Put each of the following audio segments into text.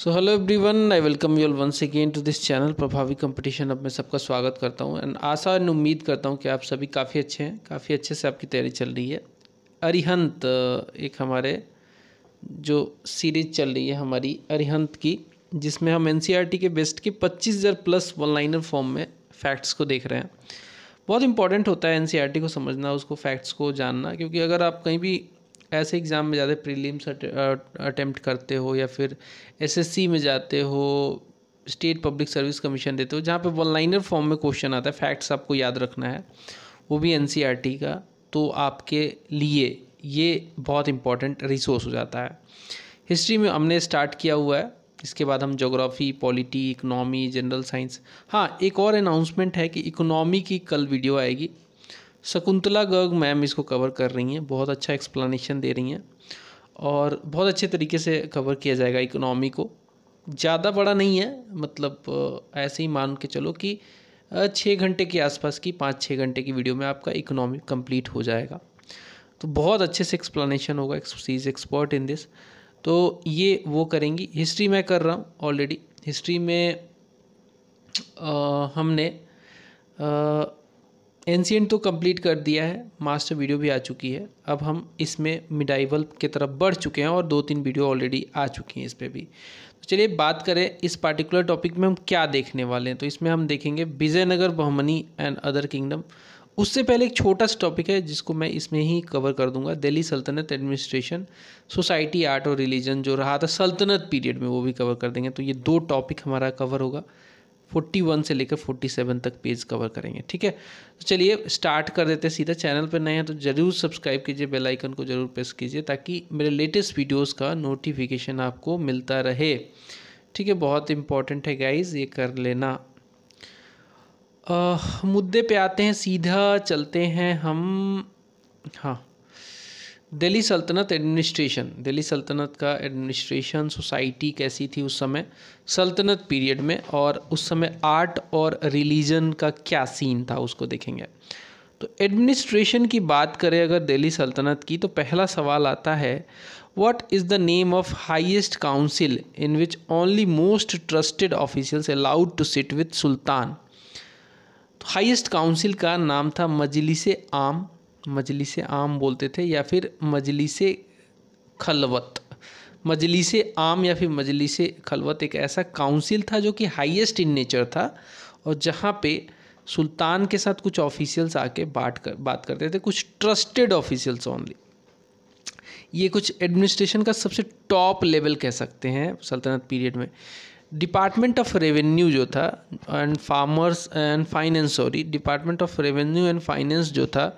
So hello everyone, I welcome you all once again to this channel Prabhavi competition. अब मैं सबका स्वागत करता हूं एंड आशा और उम्मीद करता हूं कि आप सभी काफ़ी अच्छे हैं, काफ़ी अच्छे से आपकी तैयारी चल रही है। अरिहंत एक हमारे जो सीरीज चल रही है हमारी अरिहंत की, जिसमें हम एनसीईआरटी के बेस्ट के 25,000 प्लस वन लाइनर फॉर्म में फैक्ट्स को देख रहे हैं। बहुत इंपॉर्टेंट होता है एनसीईआरटी को समझना, उसको फैक्ट्स को जानना, क्योंकि अगर आप कहीं भी ऐसे एग्ज़ाम में ज़्यादा प्रीलिम्स अटेम्प्ट करते हो या फिर एसएससी में जाते हो, स्टेट पब्लिक सर्विस कमीशन देते हो, जहाँ पे वन लाइनर फॉर्म में क्वेश्चन आता है, फैक्ट्स आपको याद रखना है, वो भी एनसीईआरटी का, तो आपके लिए ये बहुत इंपॉर्टेंट रिसोर्स हो जाता है। हिस्ट्री में हमने स्टार्ट किया हुआ है, इसके बाद हम geography, polity, economy, general science. हाँ, एक और अनाउंसमेंट है कि इकोनॉमी की कल वीडियो आएगी। शकुंतला गर्ग मैम इसको कवर कर रही हैं, बहुत अच्छा एक्सप्लेनेशन दे रही हैं और बहुत अच्छे तरीके से कवर किया जाएगा इकोनॉमी को। ज़्यादा बड़ा नहीं है, मतलब ऐसे ही मान के चलो कि 6 घंटे के आसपास की 5-6 घंटे की वीडियो में आपका इकोनॉमी कंप्लीट हो जाएगा। तो बहुत अच्छे से एक्सप्लेनेशन होगा, she is expert in this. तो ये वो करेंगी। हिस्ट्री मैं कर रहा हूँ ऑलरेडी। हिस्ट्री में हमने एंशिएंट तो कंप्लीट कर दिया है, मास्टर वीडियो भी आ चुकी है। अब हम इसमें मिडाइवल की तरफ बढ़ चुके हैं और 2-3 वीडियो ऑलरेडी आ चुकी हैं इस पर भी। तो चलिए बात करें इस पार्टिकुलर टॉपिक में हम क्या देखने वाले हैं। तो इसमें हम देखेंगे Vijayanagar, Bahmani and other kingdom. उससे पहले एक छोटा सा टॉपिक है जिसको मैं इसमें ही कवर कर दूंगा, दिल्ली सल्तनत एडमिनिस्ट्रेशन, सोसाइटी, आर्ट और रिलीजन जो रहा था सल्तनत पीरियड में, वो भी कवर कर देंगे। तो ये 2 टॉपिक हमारा कवर होगा। 41 से लेकर 47 तक पेज कवर करेंगे, ठीक है। तो चलिए स्टार्ट कर देते हैं सीधा। चैनल पर नए हैं तो ज़रूर सब्सक्राइब कीजिए, बेल आइकन को ज़रूर प्रेस कीजिए ताकि मेरे लेटेस्ट वीडियोस का नोटिफिकेशन आपको मिलता रहे, ठीक है। बहुत इंपॉर्टेंट है गाइज, ये कर लेना। मुद्दे पे आते हैं, सीधा चलते हैं हम। हाँ, दिल्ली सल्तनत एडमिनिस्ट्रेशन, दिल्ली सल्तनत का एडमिनिस्ट्रेशन, सोसाइटी कैसी थी उस समय सल्तनत पीरियड में, और उस समय आर्ट और रिलीजन का क्या सीन था उसको देखेंगे। तो एडमिनिस्ट्रेशन की बात करें अगर दिल्ली सल्तनत की, तो पहला सवाल आता है, what is the name of highest council in which only most trusted officials allowed to sit with sultan. तो हाईएस्ट काउंसिल का नाम था मजलिस आम, मजलिस आम बोलते थे, या फिर मजलिस खलवत। मजलिस आम या फिर मजलिस खलवत एक ऐसा काउंसिल था जो कि हाईएस्ट इन नेचर था और जहाँ पे सुल्तान के साथ कुछ ऑफिशियल्स आके बात करते थे, कुछ ट्रस्टेड ऑफिशियल्स ओनली। ये कुछ एडमिनिस्ट्रेशन का सबसे टॉप लेवल कह सकते हैं सल्तनत पीरियड में। डिपार्टमेंट ऑफ रेवेन्यू जो था and farmers and finance, sorry, department of revenue and finance जो था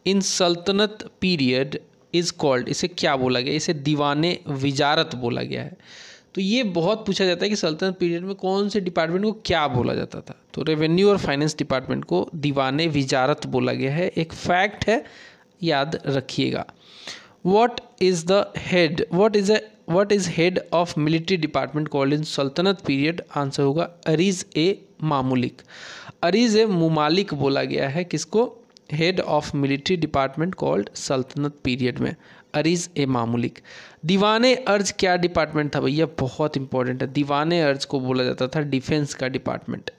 इन सल्तनत पीरियड इज़ कॉल्ड, इसे क्या बोला गया, इसे दीवाने विजारत बोला गया है। तो ये बहुत पूछा जाता है कि सल्तनत पीरियड में कौन से डिपार्टमेंट को क्या बोला जाता था। तो रेवेन्यू और फाइनेंस डिपार्टमेंट को दीवाने विजारत बोला गया है, एक फैक्ट है, याद रखिएगा। What is head of military department called in सल्तनत पीरियड? आंसर होगा अरीज ए मामुलिक। अरीज ए मुमालिक बोला गया है किसको? Head of military department called सल्तनत पीरियड में अरीज ए मामुलिक। दीवाने अर्ज क्या डिपार्टमेंट था भैया? बहुत इंपॉर्टेंट है। दीवाने अर्ज को बोला जाता था डिफेंस का department.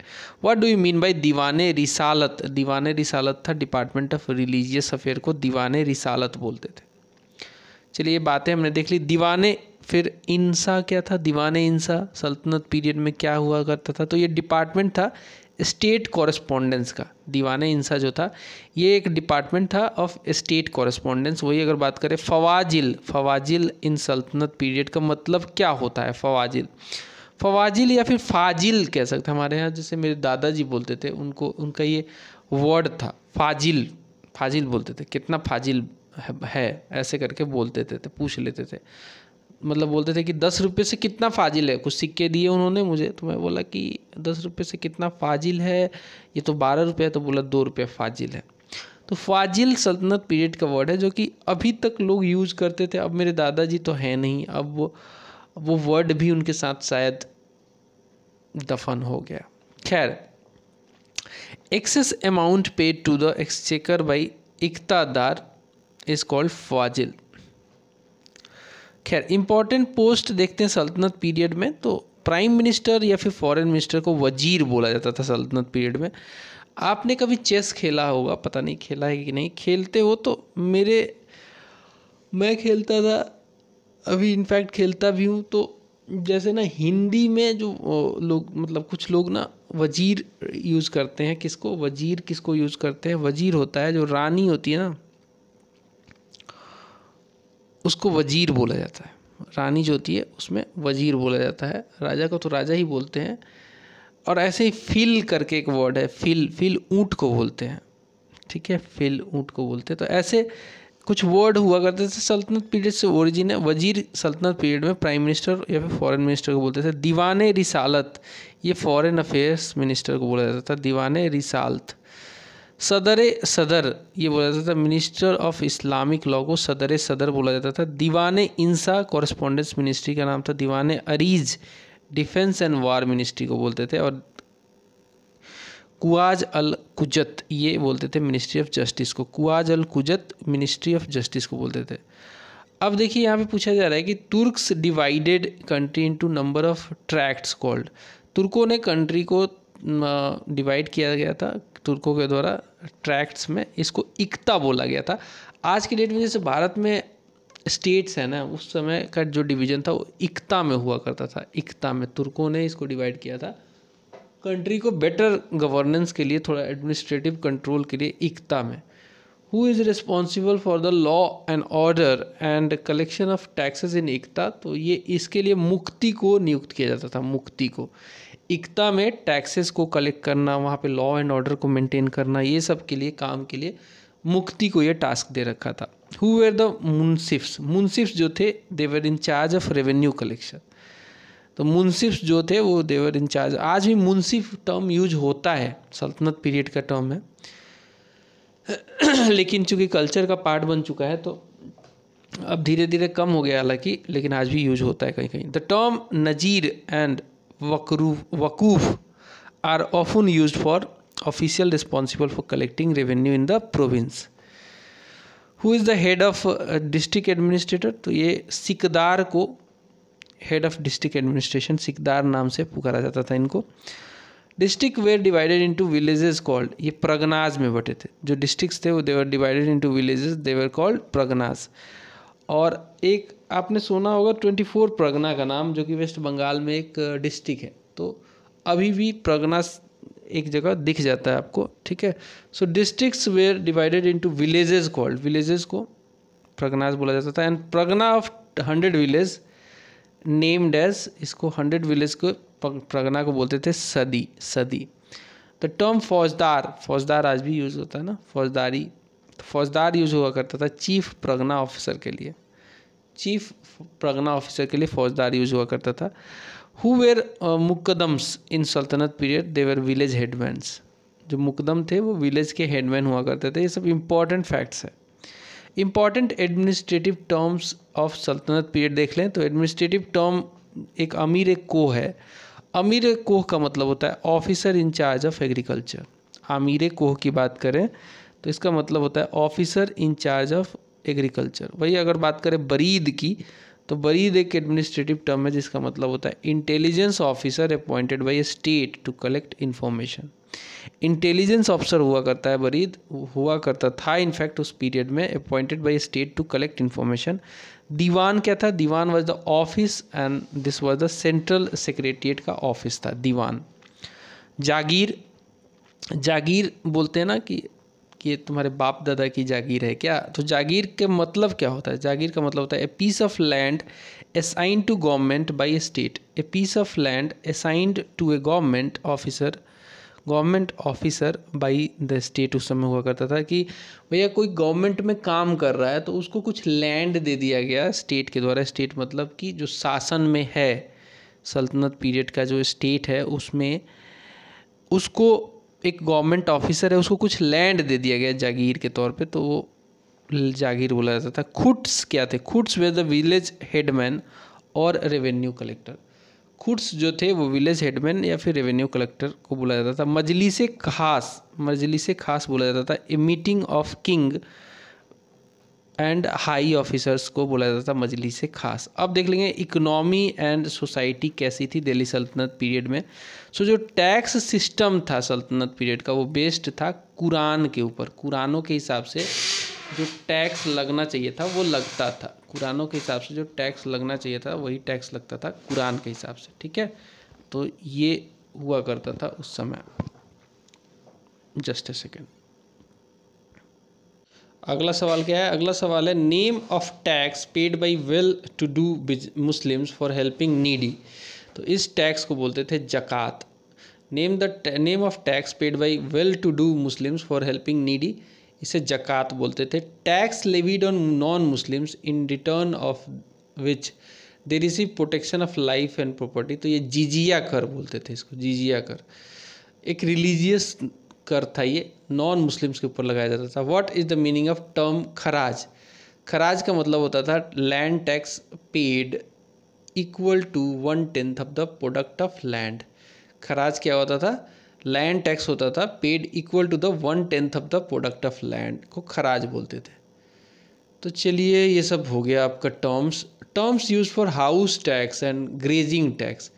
What do you mean by दीवाने रिसालत? दीवाने रिसालत था डिपार्टमेंट ऑफ रिलीजियस अफेयर को दीवाने रिसालत बोलते थे। चलिए ये बातें हमने देख ली। दीवाने, फिर इंसा क्या था? दीवाने इंसा सल्तनत पीरियड में क्या हुआ करता था? तो ये डिपार्टमेंट था स्टेट कॉरेस्पॉन्डेंस का। दीवाने इंसा जो था ये एक डिपार्टमेंट था ऑफ स्टेट कॉरेस्पॉन्डेंस। वही अगर बात करें फवाजिल, फवाजिल इन सल्तनत पीरियड का मतलब क्या होता है? फवाजिल, फवाजिल या फिर फाजिल कह सकते हैं। हमारे यहाँ जैसे मेरे दादाजी बोलते थे, उनका ये वर्ड था फाजिल, फाजिल बोलते थे, कितना फाजिल है ऐसे करके बोलते थे, पूछ लेते थे। मतलब बोलते थे कि 10 रुपये से कितना फाजिल है। कुछ सिक्के दिए उन्होंने मुझे, तो मैं बोला कि 10 रुपये से कितना फाजिल है, ये तो 12 रुपये है। तो बोला 2 रुपये फाजिल है। तो फाजिल सल्तनत पीरियड का वर्ड है जो कि अभी तक लोग यूज़ करते थे। अब मेरे दादाजी तो हैं नहीं, अब वो वर्ड भी उनके साथ शायद दफन हो गया। खैर, excess amount paid to the exchequer by iqtadar is called fazil. खैर इम्पॉर्टेंट पोस्ट देखते हैं सल्तनत पीरियड में, तो प्राइम मिनिस्टर या फिर फॉरेन मिनिस्टर को वजीर बोला जाता था सल्तनत पीरियड में। आपने कभी चेस खेला होगा, पता नहीं खेला है कि नहीं, खेलते हो तो मैं खेलता था, अभी इनफैक्ट खेलता भी हूँ। तो जैसे ना हिंदी में जो लोग मतलब कुछ लोग ना वजीर यूज़ करते हैं, किसको वजीर किसको यूज़ करते हैं, वजीर होता है जो रानी होती है ना, उसको वजीर बोला जाता है। रानी जो होती है उसमें वजीर बोला जाता है, राजा को तो राजा ही बोलते हैं। और ऐसे ही फिल करके एक वर्ड है, फिल ऊँट को बोलते हैं, ठीक है, फिल ऊँट को बोलते हैं। तो ऐसे कुछ वर्ड हुआ करते थे, सल्तनत पीरियड से ओरिजिन है। वजीर सल्तनत पीरियड में प्राइम मिनिस्टर या फिर फॉरेन मिनिस्टर को बोलते थे। दीवाने रिसालत, ये फॉरेन अफेयर्स मिनिस्टर को बोला जाता था, दीवाने रिसालत। सदर ये बोला जाता था, मिनिस्टर ऑफ इस्लामिक लॉ को सदर बोला जाता था। दीवाने इंसा कॉरेस्पॉन्डेंस मिनिस्ट्री का नाम था। दीवाने Areej defence and war ministry को बोलते थे। और कुआज अल कुजत ये बोलते थे मिनिस्ट्री ऑफ जस्टिस को। कुआज अल कुजत मिनिस्ट्री ऑफ जस्टिस को बोलते थे। अब देखिए यहाँ पे पूछा जा रहा है कि Turks divided country into number of tracts called. तुर्कों ने कंट्री को डिवाइड किया गया था तुर्कों के द्वारा ट्रैक्ट्स में, इसको इक्ता बोला गया था। आज की डेट में जैसे भारत में स्टेट्स है ना, उस समय का जो डिवीज़न था वो इक्ता में हुआ करता था। इक्ता में तुर्कों ने इसको डिवाइड किया था कंट्री को बेटर गवर्नेंस के लिए, थोड़ा एडमिनिस्ट्रेटिव कंट्रोल के लिए इक्ता में। Who is responsible for the law and order and collection of taxes in iqta, तो ये इसके लिए मुक्ति को नियुक्त किया जाता था। मुक्ति को इक्ता में टैक्सेस को कलेक्ट करना, वहाँ पे लॉ एंड ऑर्डर को मेंटेन करना, ये सब के लिए काम के लिए मुक्ति को ये टास्क दे रखा था। Who were the munsifs, munsifs जो थे they were in charge of revenue collection. तो मुंसिफ्स जो थे वो दे वर इन चार्ज। आज भी मुंसिफ टर्म यूज होता है, सल्तनत पीरियड का टर्म है लेकिन चूंकि कल्चर का पार्ट बन चुका है तो अब धीरे धीरे कम हो गया हालांकि, लेकिन आज भी यूज होता है कहीं कहीं। The term nazir and waquf are often used for official responsible for collecting revenue in the province. Who is the head of district administrator, तो ये सिकदार को head of district administration shiqdar नाम से पुकारा जाता था इनको। District were divided into villages called, ये प्रगनाज में बटे थे। जो डिस्ट्रिक्ट्स थे वो they were divided into villages, they were called parganas. और एक आपने सुना होगा 24 परगना का नाम, जो कि वेस्ट बंगाल में एक डिस्ट्रिक्ट है। तो अभी भी प्रगनास एक जगह दिख जाता है आपको, ठीक है। So districts were divided into villages called, villages को प्रगनास बोला जाता था। And pargana of 100 village named as, इसको 100 विलेज को प्रगना को बोलते थे सदी। द टर्म फौजदार आज भी यूज़ होता है ना, फौजदार यूज हुआ करता था चीफ प्रगना ऑफिसर के लिए। चीफ प्रगना ऑफिसर के लिए फौजदार यूज हुआ करता था। Who where muqaddams in sultanate period, they were village हेडमैन्स। जो मुकदम थे वो विलेज के हेडमैन हुआ करते थे। ये सब इंपॉर्टेंट फैक्ट्स है। इंपॉर्टेंट एडमिनिस्ट्रेटिव टर्म्स ऑफ सल्तनत पीरियड देख लें तो एडमिनिस्ट्रेटिव टर्म एक अमीर कोह है। अमीर कोह का मतलब होता है officer in charge of agriculture. अमीर कोह की बात करें तो इसका मतलब होता है officer in charge of agriculture. वही अगर बात करें बरीद की, तो बरीद एक एडमिनिस्ट्रेटिव टर्म है जिसका मतलब होता है intelligence officer appointed by a state to collect information. Intelligence officer हुआ करता है बरीद, हुआ करता था इनफैक्ट उस पीरियड में, appointed by state to collect information. Diwan क्या था, diwan was the office and this was the central secretariat का ऑफिस था दीवान। जागीर बोलते हैं ना कि ये तुम्हारे बाप दादा की जागीर है क्या, तो जागीर के मतलब क्या होता है। जागीर का मतलब होता है a piece of land assigned to government by a state. A piece of land assigned to a government officer by the state. उस समय हुआ करता था कि भैया कोई गवर्नमेंट में काम कर रहा है तो उसको कुछ लैंड दे दिया गया स्टेट के द्वारा। स्टेट मतलब कि जो शासन में है, सल्तनत पीरियड का जो स्टेट है उसमें उसको एक गवर्नमेंट ऑफिसर है, उसको कुछ लैंड दे दिया गया जागीर के तौर पे, तो वो जागीर बोला जाता था। खुट्स क्या थे, खुट्स वे द विलेज हेडमैन और रेवेन्यू कलेक्टर। खुट्स जो थे वो विलेज हेडमैन या फिर रेवेन्यू कलेक्टर को बोला जाता था। मजलिस खास बोला जाता था। A meeting of king and high officers को बोला जाता था मजलिस से खास। अब देख लेंगे इकोनॉमी एंड सोसाइटी कैसी थी दिल्ली सल्तनत पीरियड में। सो जो टैक्स सिस्टम था सल्तनत पीरियड का वो बेस्ड था कुरान के ऊपर। कुरानों के हिसाब से जो टैक्स लगना चाहिए था वो लगता था। कुरानों के हिसाब से जो टैक्स लगना चाहिए था वही टैक्स लगता था कुरान के हिसाब से, ठीक है। तो ये हुआ करता था उस समय। Just a second. अगला सवाल क्या है? अगला सवाल है name of tax paid by well to do Muslims for helping needy. तो इस टैक्स को बोलते थे zakat. Name of tax paid by well to do Muslims for helping needy, इसे जक़ात बोलते थे। Tax levied on non Muslims in return of which they receive protection of life and property. तो ये जिजिया कर बोलते थे इसको, जिजिया कर। एक रिलीजियस कर था, ये नॉन मुस्लिम्स के ऊपर लगाया जाता था। What is the meaning of term kharaj? Kharaj का मतलब होता था land tax paid equal to 1/10 of the product of land. Kharaj क्या होता था? लैंड टैक्स होता था paid equal to the 1/10 of the product of land को खराज बोलते थे। तो चलिए ये सब हो गया आपका terms use for house tax and grazing tax.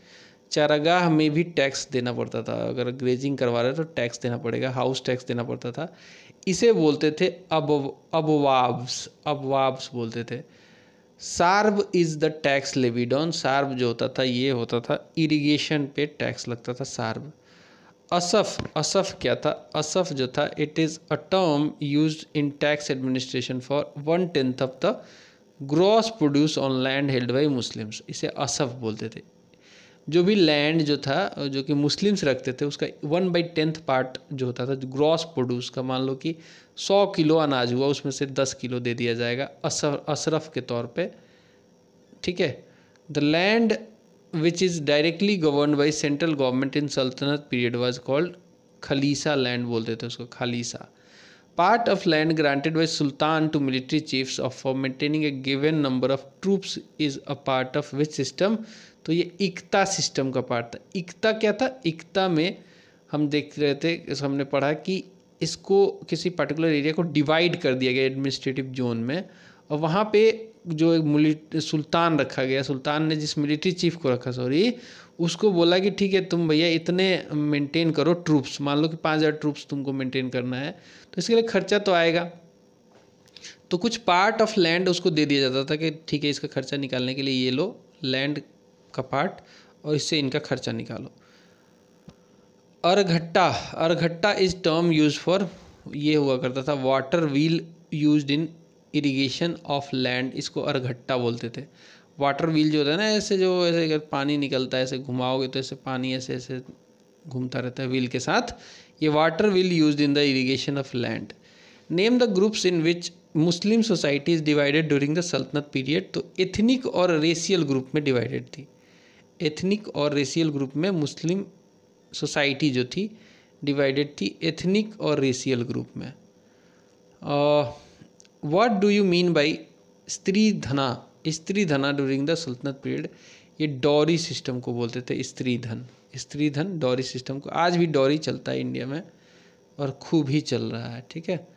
चारागाह में भी टैक्स देना पड़ता था, अगर ग्रेजिंग करवा रहे तो टैक्स देना पड़ेगा, हाउस टैक्स देना पड़ता था। इसे बोलते थे अबवाब्स बोलते थे। Sarbh is the tax levied on. Sarbh जो होता था ये होता था इरिगेशन पे टैक्स लगता था, सार्ब। असफ क्या था? असफ जो था it is a term used in tax administration for 1/10 of the gross produce on land held by Muslims. इसे असफ बोलते थे। जो भी लैंड जो था जो कि मुस्लिम्स रखते थे उसका 1/10 पार्ट जो होता था, जो ग्रॉस प्रोड्यूस का, मान लो कि 100 किलो अनाज हुआ उसमें से 10 किलो दे दिया जाएगा असरफ के तौर पे, ठीक है। The land which is directly governed by central government in sultanate period was called khalisa land बोलते थे उसको, khalisa. Part of land granted by sultan to military chiefs of for maintaining a given number of troops is a part of which system. तो ये इक्ता system का part था। इक्ता क्या था? इक्ता में हम देख रहे थे, हमने पढ़ा कि इसको किसी पर्टिकुलर एरिया को डिवाइड कर दिया गया एडमिनिस्ट्रेटिव जोन में, और वहाँ पे जो एक सुल्तान रखा गया, सुल्तान ने जिस मिलिट्री चीफ को रखा, सॉरी, उसको बोला कि ठीक है तुम भैया इतने मेंटेन करो ट्रूप्स, मान लो कि 5000 ट्रूप्स तुमको मेंटेन करना है, तो इसके लिए खर्चा तो आएगा। तो कुछ पार्ट ऑफ लैंड उसको दे दिया जाता था कि ठीक है इसका खर्चा निकालने के लिए ये लो लैंड का पार्ट और इससे इनका खर्चा निकालो। अरघट्टा इज टर्म यूज फॉर, ये हुआ करता था water wheel used in irrigation of land, इसको अरघट्टा बोलते थे। वाटर व्हील जो होता है ना, ऐसे जो ऐसे अगर पानी निकलता है ऐसे घुमाओगे तो ऐसे पानी ऐसे ऐसे घूमता रहता है व्हील के साथ, ये water wheel used in the irrigation of land. Name the groups in which Muslim society is divided during the Saltanat period. तो एथनिक और रेशियल ग्रुप में डिवाइडेड थी। एथनिक और रेशियल ग्रुप में मुस्लिम सोसाइटी जो थी डिवाइडेड थी एथनिक और रेशियल ग्रुप में। What do you mean by स्त्री धना? स्त्री धना ड्यूरिंग द सल्तनत पीरियड, ये डॉरी सिस्टम को बोलते थे। स्त्री धन डॉरी सिस्टम को, आज भी डॉरी चलता है इंडिया में और खूब ही चल रहा है, ठीक है।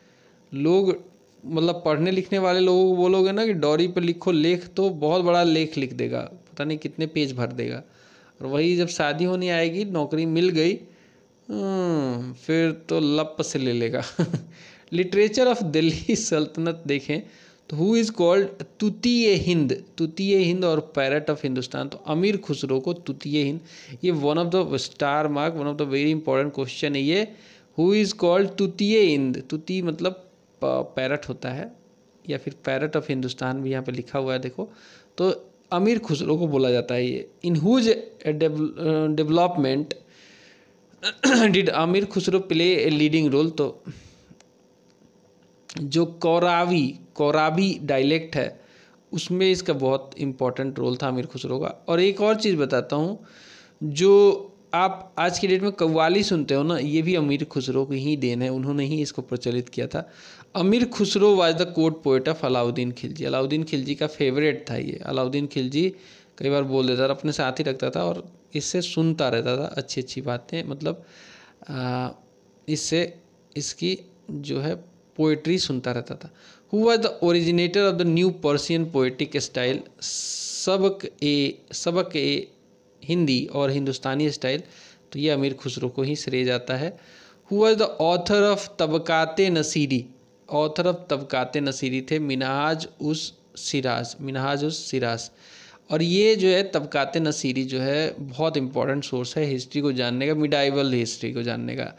लोग मतलब पढ़ने लिखने वाले लोगों को बोलोगे ना कि डॉरी पर लिखो लेख, तो बहुत बड़ा लेख लिख देगा, पता नहीं कितने पेज भर देगा। और वही जब शादी होने आएगी, नौकरी मिल गई, फिर तो लप से ले लेगा। लिटरेचर ऑफ दिल्ली सल्तनत देखें तो who is called Tuti e Hind और पैरट ऑफ हिंदुस्तान। तो अमीर खुसरो को तूतीय हिंद, ये one of the star mark, one of the very important question है ये। Who is called Tuti e Hind? तूती मतलब पैरट होता है, या फिर पैरट ऑफ हिंदुस्तान भी यहाँ पे लिखा हुआ है देखो। तो अमीर खुसरो को बोला जाता है ये। In whose development did Amir Khusro play a leading role. तो जो कौरावी डायलेक्ट है उसमें इसका बहुत इम्पोर्टेंट रोल था अमीर खुसरो का। और एक और चीज़ बताता हूँ, जो आप आज की डेट में कव्वाली सुनते हो ना, ये भी अमीर खुसरो की ही देन है, उन्होंने ही इसको प्रचलित किया था। अमीर Khusro was the court poet of Alauddin Khilji. Alauddin Khilji का फेवरेट था ये। अलाउद्दीन खिलजी कई बार बोल देता था, अपने साथ ही रखता था और इससे सुनता रहता था अच्छी अच्छी बातें, मतलब इससे इसकी जो है पोइट्री सुनता रहता था। Who was the originator of the new Persian poetic style, सबक ए हिंदी और हिंदुस्तानी स्टाइल, तो ये अमीर खुसरो को ही श्रेय जाता है। Who was the author of Tabaqat i Nasiri, author of Tabaqat i Nasiri थे मिनहाज उस सिराज। और ये जो है तबकाते नसीरी जो है बहुत इंपॉर्टेंट सोर्स है हिस्ट्री को जानने का, मिडाइवल हिस्ट्री को जानने का,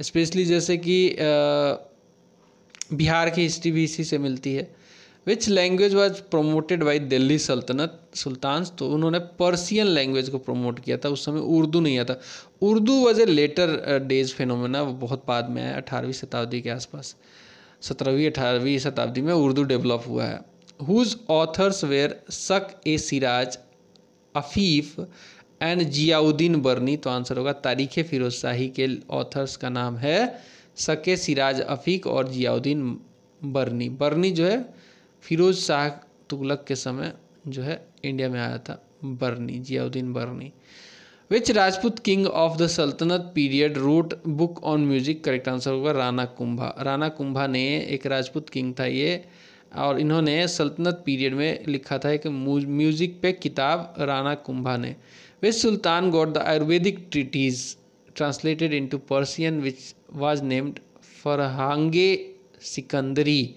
स्पेशली जैसे कि बिहार की हिस्ट्री भी इसी से मिलती है। Which language was promoted by Delhi sultans, तो उन्होंने पर्शियन लैंग्वेज को प्रमोट किया था। उस समय उर्दू नहीं आता। Urdu was a later days phenomena, वो बहुत बाद में आया, 18वीं शताब्दी के आसपास, 17वीं 18वीं शताब्दी में उर्दू डेवलप हुआ है। हुज ऑथर्स वेयर शक ए सिराज, अफीफ एंड जियाउद्दीन बर्नी, तो आंसर होगा तारीख़ फिरोज शाही के ऑथर्स का नाम है शक सिराज अफीक और जियाउद्दीन बर्नी। बर्नी जो है फिरोज शाह तुगलक के समय जो है इंडिया में आया था, Barani, Ziauddin Barani. Which Rajput king of the Saltanat period wrote book on music, correct answer होगा राणा कुंभा। राणा कुंभा ने, एक राजपूत किंग था ये, और इन्होंने सल्तनत पीरियड में लिखा था एक म्यूजिक पे किताब, राणा कुंभा ने। Which sultan got the Ayurvedic treatise translated into Persian which was named Farhang e Sikandari,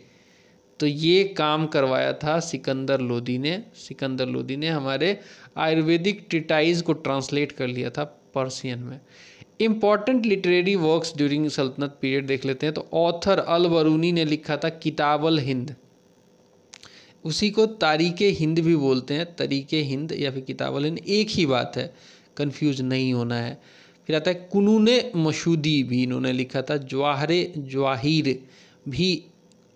तो ये काम करवाया था सिकंदर लोदी ने। सिकंदर लोदी ने हमारे आयुर्वेदिक ट्रीटाइज को ट्रांसलेट कर लिया था पर्शियन में। इम्पॉर्टेंट लिटरेरी वर्क्स ड्यूरिंग सल्तनत पीरियड देख लेते हैं, तो ऑथर अल बरूनी ने लिखा था किताबल हिंद, उसी को तारीख़ हिंद भी बोलते हैं, तरीक़ हिंद या फिर किताबल हिंद एक ही बात है, कंफ्यूज नहीं होना है। फिर आता है कुनूने मशूदी भी इन्होंने लिखा था, जवाहरे जवाहिर भी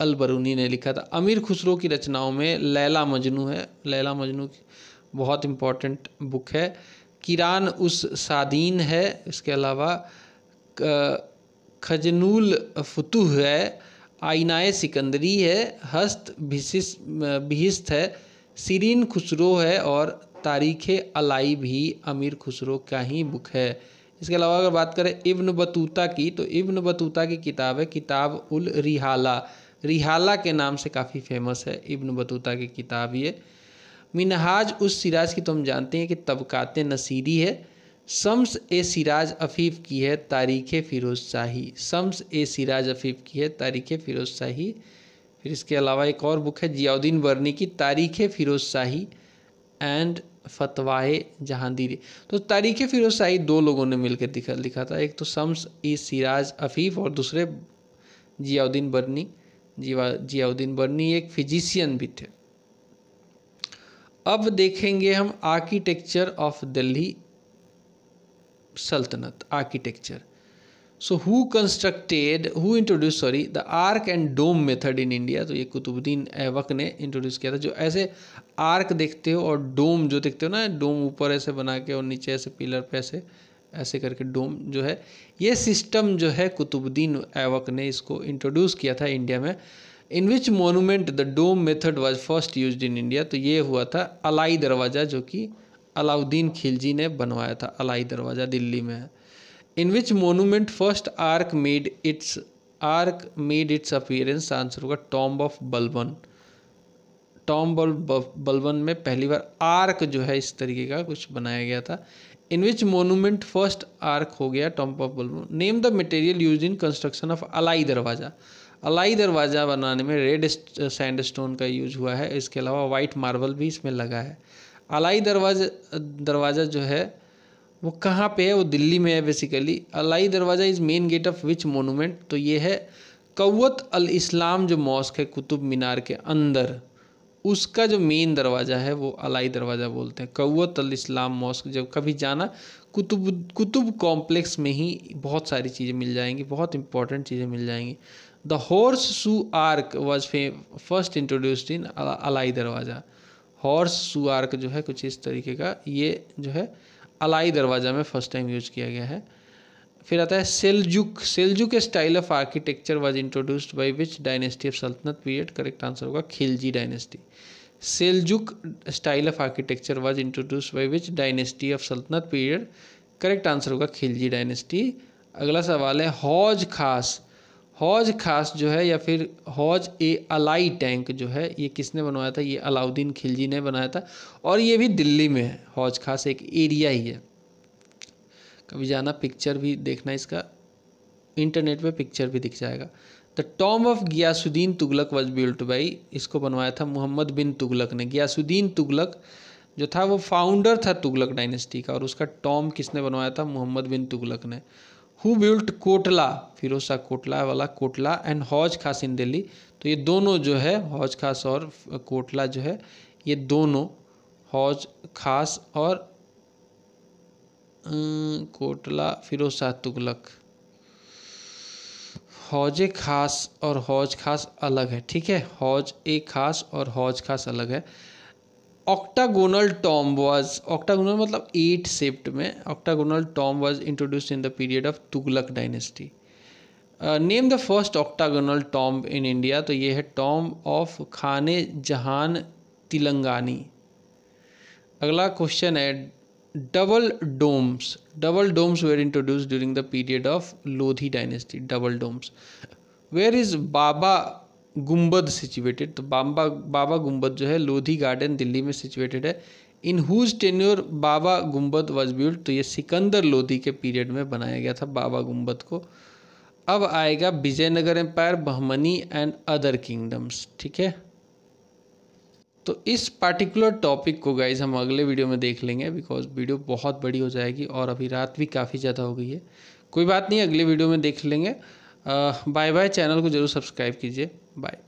अल बरूनी ने लिखा था। अमीर खुसरो की रचनाओं में लैला मजनू है, लैला मजनू बहुत इम्पॉर्टेंट बुक है। किरान उस सादीन है, इसके अलावा खजनुल फुतूह है, आइनाए सिकंदरी है, हस्त बिहिस्त है, सीरीन खुसरो है, और तारीख़ अलाई भी अमीर खुसरो का ही बुक है। इसके अलावा अगर बात करें इब्न बतूता की, तो इब्न बतूता की किताब है किताब उल रिहाला, रिहाला के नाम से काफ़ी फेमस है इब्न बतूता की किताब ये। मिनहाज उस सिराज की तो हम जानते हैं कि तबकाते नसीरी है। शम्स ए सिराज अफीफ की है तारीख़ फिरोज शाही, शम्स ए सिराज अफीफ की है तारीख़ फिरोज शाही। फिर इसके अलावा एक और बुक है जियाउद्दीन बर्नी की तारीख़ फिरोज शाही एंड फतवाए जहांगीरी। तो तारीख़ फिरोज शाही दो लोगों ने मिलकर लिखा था, एक तो शम्स ए सिराज अफीफ और दूसरे जियाउद्दीन बर्नी। जियाउद्दीन बर्नी एक फिजिशियन भी थे। अब देखेंगे हम architecture of Delhi Saltanat, architecture. So who introduce the arch and dome method in India, तो ये कुतुबुद्दीन ऐबक ने इंट्रोड्यूस किया था। जो ऐसे आर्क देखते हो और डोम जो देखते हो ना, डोम ऊपर ऐसे बना के और नीचे ऐसे पिलर पे ऐसे करके डोम जो है, ये सिस्टम जो है कुतुबुद्दीन ऐबक ने इसको इंट्रोड्यूस किया था इंडिया में। In which monument the dome method was first used in India, तो ये हुआ था अलाई दरवाज़ा, जो कि अलाउद्दीन खिलजी ने बनवाया था, अलाई दरवाज़ा दिल्ली में है। In which monument first arch made its appearance, answer होगा tomb of Balban. Tomb Balban में पहली बार आर्क जो है इस तरीके का कुछ बनाया गया था। In which monument first arch हो गया tomb of Balban. Name the material use in construction of Alai Darwaza, Alai दरवाज़ा बनाने में रेड सैंडस्टोन का यूज हुआ है, इसके अलावा वाइट मार्बल भी इसमें लगा है। अलाई दरवाज़ा जो है वो कहाँ पे है, वो दिल्ली में है basically. Alai Darwaza is main gate of which monument, तो ये है कव्वत अल इस्लाम जो मॉस्क है कुतुब मीनार के अंदर, उसका जो मेन दरवाज़ा है वो अलाई दरवाज़ा बोलते हैं। कव्वत अल इस्लाम मॉस्क जब कभी जाना, कुतुब कॉम्प्लेक्स में ही बहुत सारी चीज़ें मिल जाएंगी, बहुत इंपॉर्टेंट चीज़ें मिल जाएंगी। The horseshoe arch was first introduced in Alai Darwaza. Horseshoe arc जो है कुछ इस तरीके का, ये जो है अलाई दरवाज़ा में फर्स्ट टाइम यूज किया गया है। फिर आता है Seljuk style of architecture was introduced by which dynasty of सल्तनत पीरियड, करेक्ट आंसर होगा Khilji dynasty. Seljuk style of architecture was introduced by which dynasty of सल्तनत पीरियड, करेक्ट आंसर होगा खिलजी डायनेस्टी। अगला सवाल है हौज खास, हौज खास जो है या फिर हौज ए अलाई टैंक जो है ये किसने बनवाया था? ये अलाउद्दीन खिलजी ने बनाया था और ये भी दिल्ली में है। हौज खास एक एरिया ही है, कभी जाना, पिक्चर भी देखना, इसका इंटरनेट पे पिक्चर भी दिख जाएगा। The tomb of Ghiyasuddin Tughlaq was built by, इसको बनवाया था मोहम्मद बिन तुगलक ने। गियासुद्दीन तुगलक जो था वो फाउंडर था तुगलक डायनेस्टी का, और उसका टॉम्ब किसने बनवाया था? मोहम्मद बिन तुगलक ने। हु बिल्ट कोटला, फिरोज शाह कोटला वाला कोटला, एंड हौज खास इन दिल्ली। तो ये दोनों जो है हौज खास और कोटला जो है, ये दोनों हौज खास और कोटला फिरोज शाह तुगलक, हौज खास और हौज खास अलग है, ठीक है, हौज ए खास और हौज खास अलग है। ऑक्टागोनल टॉम्ब वाज, ऑक्टागोनल मतलब 8 शेप्ड में, octagonal tomb was introduced in the period of Tughlaq dynasty. Name the first octagonal tomb in India, तो ये है टॉम्ब ऑफ खाने जहान तिलंगानी। अगला क्वेश्चन है double domes, double domes were introduced during the period of Lodi dynasty. Double domes, where is Baba Gumbad situated, तो बाबा गुम्बद जो है लोधी गार्डन दिल्ली में सिचुएटेड है। इन हुज टेन्योर बाबा गुम्बद वाज बिल्ट, तो ये सिकंदर लोधी के पीरियड में बनाया गया था बाबा गुम्बद को। अब आएगा Vijayanagar empire, Bahmani and other kingdoms, ठीक है। तो इस पार्टिकुलर टॉपिक को गाइज हम अगले वीडियो में देख लेंगे, बिकॉज वीडियो बहुत बड़ी हो जाएगी और अभी रात भी काफ़ी ज़्यादा हो गई है। कोई बात नहीं, अगले वीडियो में देख लेंगे। बाय बाय, चैनल को ज़रूर सब्सक्राइब कीजिए, बाय।